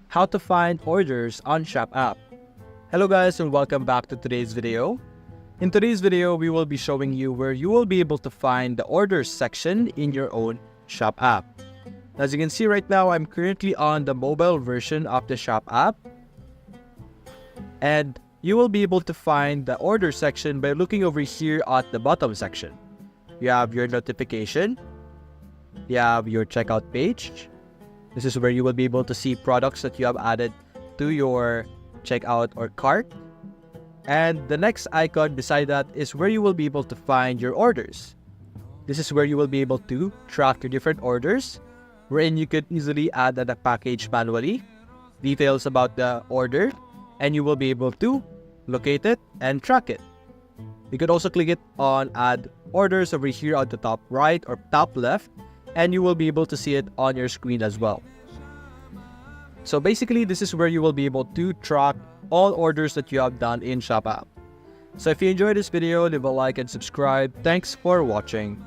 how to find orders on Shop app. Hello guys and welcome back to today's video. In today's video, we will be showing you where you will be able to find the orders section in your own Shop app. As you can see right now, I'm currently on the mobile version of the Shop app. And you will be able to find the order section by looking over here at the bottom section. You have your notification. You have your checkout page. This is where you will be able to see products that you have added to your checkout or cart. And the next icon beside that is where you will be able to find your orders. This is where you will be able to track your different orders, wherein you could easily add a package manually, details about the order, and you will be able to locate it and track it. You could also click it on add orders over here on the top right or top left, and you will be able to see it on your screen as well. So basically, this is where you will be able to track all orders that you have done in Shop app. So if you enjoyed this video, leave a like and subscribe. Thanks for watching.